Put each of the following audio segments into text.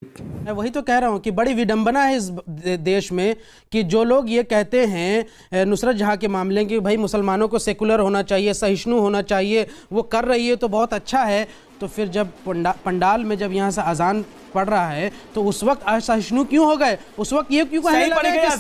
मैं वही तो कह रहा हूं कि बड़ी विडंबना है इस देश में कि जो लोग ये कहते हैं नुसरत जहां के मामले कि भाई मुसलमानों को सेकुलर होना चाहिए, सहिष्णु होना चाहिए, वो कर रही है तो बहुत अच्छा है, तो फिर जब पंडाल में जब यहाँ से अजान पढ़ रहा है तो उस वक्त असहिष्णु क्यों हो गए? उस वक्त ये क्यों कहने लगे कि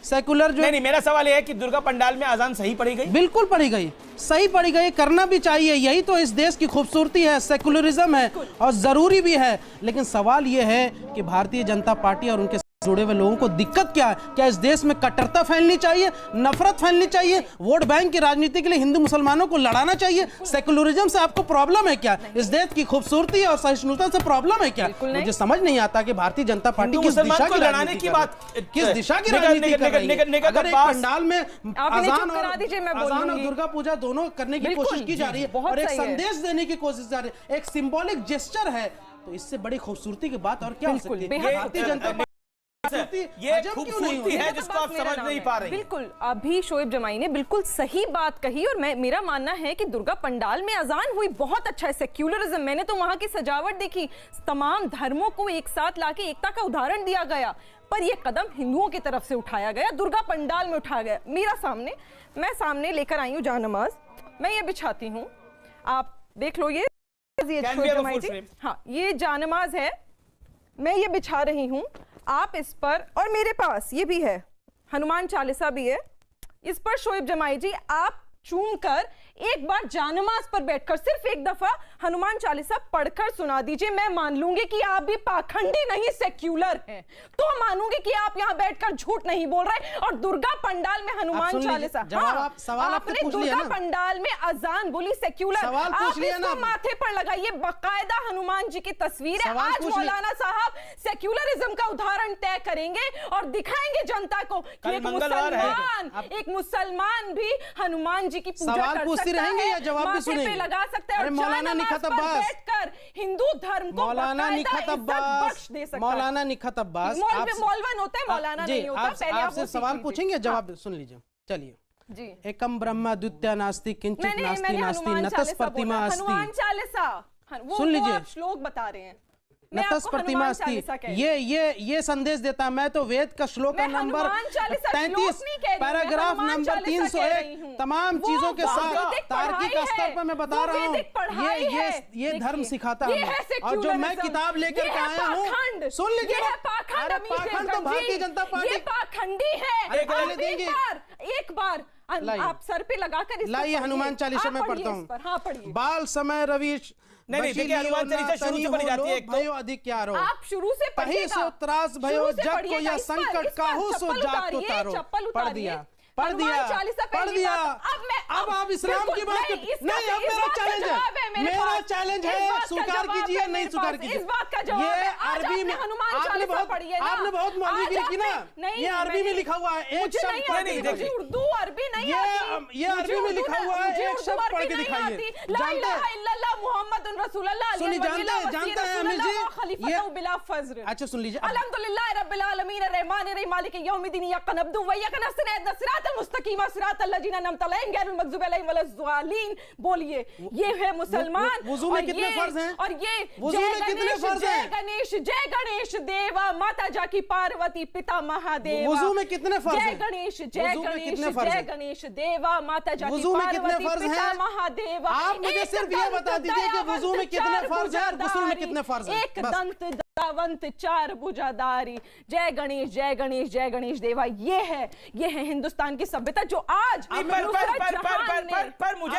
सेकुलर जो नहीं, मेरा सवाल ये है कि दुर्गा पंडाल में अजान सही पढ़ी गई? बिल्कुल पढ़ी गई, सही पढ़ी गई, करना भी चाहिए, यही तो इस देश की खूबसूरती है, सेकुलरिज्म है और जरूरी भी है। लेकिन सवाल ये है कि भारतीय जनता पार्टी और उनके जुड़े हुए लोगों को दिक्कत क्या है? क्या इस देश में कट्टरता फैलनी चाहिए, नफरत फैलनी चाहिए, वोट बैंक की राजनीति के लिए हिंदू मुसलमानों को लड़ाना चाहिए? सेकुलरिज्म से आपको प्रॉब्लम है क्या? इस देश की खूबसूरती और सहिष्णुता से प्रॉब्लम है क्या? मुझे समझ नहीं आता कि भारतीय जनता पार्टी किस दिशा की लड़ाने की बात, किस दिशा की राजनीति कर रही है? अगर एक पंडाल में अजान और दुर्गा पूजा दोनों करने की कोशिश की जा रही है और एक संदेश देने की कोशिश जा रही है, एक सिंबॉलिक जेस्चर है, तो इससे बड़ी खूबसूरती की बात और क्या हो सकती है? भारतीय जनता ये खूबसूरती है जिसको आप समझ नहीं पा रहे। बिल्कुल, अभी शोएब जमाई ने बिल्कुल सही बात कही और मेरा मानना है कि दुर्गा पंडाल में अजान हुई बहुत अच्छा है, सेक्युलरिज्म। मैंने तो वहां की सजावट देखी, तमाम धर्मों को एक साथ लाके एकता का उदाहरण दिया गया, पर यह कदम हिंदुओं की तरफ से उठाया गया, दुर्गा पंडाल में उठाया गया। मैं सामने लेकर आई हूँ जानमाज, मैं ये बिछाती हूँ, आप देख लो, ये हाँ, ये जानमाज है, मैं ये बिछा रही हूँ, आप इस पर, और मेरे पास ये भी है, हनुमान चालीसा भी है, इस पर शोएब जमाई जी आप चूम कर एक बार जानमाज पर बैठकर सिर्फ एक दफा हनुमान चालीसा पढ़कर सुना दीजिए। मैं मान लूंगी कि आप भी पाखंडी नहीं सेक्युलर हैं, तो मानूंगी कि आप यहां बैठकर झूठ नहीं बोल रहे। और दुर्गा पंडाल में हनुमान चालीसा, आपने दुर्गा पंडाल में अजान बोली सेक्युलर, आप इसको माथे पर लगाइए, बाकायदा हनुमान जी की तस्वीर है। आज मौलाना साहब सेक्युलरिज्म का उदाहरण तय करेंगे और दिखाएंगे जनता को कि एक मुसलमान भी हनुमान जी की पूजा कर सकता रहेंगे या जवाब भी सुनेंगे? लगा सकते हैं और मौलाना निखत अब्बास बैठकर हिंदू धर्म को दे सकता है। मौलाना निखत अब्बास मौलवन होते हैं, मौलाना नहीं होता। पहले आपसे सवाल पूछेंगे, जवाब सुन लीजिए। चलिए जी। एकम ब्रह्मा द्वितीय नास्ति किंचित नास्ति नास्ति नतस प्रतिमा अस्ति। हनुमान चालीसा सुन लीजिए, श्लोक बता रहे हैं, नतस प्रतिमा अस्ति, ये संदेश देता। मैं तो वेद का श्लोक का नंबर 33 पैराग्राफ नंबर 301 तमाम चीजों के साथ तार्किक स्तर पर मैं बता रहा हूँ, ये धर्म सिखाता है। और जो मैं किताब लेकर के आया हूँ, सुन लीजिए, पाखंड तो भारतीय जनता पार्टी पाखंडी है। एक बार आप सर पे लगाकर लाइए, हनुमान चालीसा में पढ़ता हूँ। बाल समय रवीश नहीं, देखिए हनुमान चालीसा शुरू से पढ़ी जाती है, भयो अधिक क्या रो, आप शुरू से पढ़िएगा, सो त्रास भयो जग को या संकट काहू सो जात को तारो। पढ़ दिया। अब आप इस्लाम की बात नहीं, अब मेरा चैलेंज है, स्वीकार कीजिए नहीं स्वीकार कीजिए। ये अरबी में आपने बहुत मौलवीगिरी की ना, ये अरबी में लिखा हुआ है, एक शब्द पढ़ के दिखाइए। उर्दू अरबी नहीं, ये अरबी में लिखा हुआ है, एक शब्द पढ़ के दिखाइए। जानते हैं अमीर जी, अच्छा सुन लीजिए। अल्हम्दुलिल्लाह रब्बिल आलमीन अर्रहमानिर रहीम मालिकिल यौमिद्दीन इय्याका नअबुदु व इय्याका नस्तईन इहदिना सिरातल मुस्तकीम सिरातल लज़ीना अनअमता अलैहिम गैरिल मग़ज़ूबि अलैहिम वलज़्ज़ालिन। बोलिए, ये है मुसलमान। वुज़ू में कितने फर्ज हैं? और ये वुज़ू में कितने फर्ज हैं? जय गणेश देवा, माता जाकी पार्वती, पिता महादेव। वुज़ू में कितने फर्ज हैं? जय गणेश देवा, माता जाकी पार्वती, पिता महादेव। आप मुझे सिर्फ ये बता दीजिए कि वुज़ू में कितने फर्ज हैं और गुस्ल में कितने फर्ज हैं? एक दंत दावंत चार भुजाधारी। जय गणेश जय गणेश जय गणेश देवा, ये है हिंदुस्तान की सभ्यता जो आज पर मुझे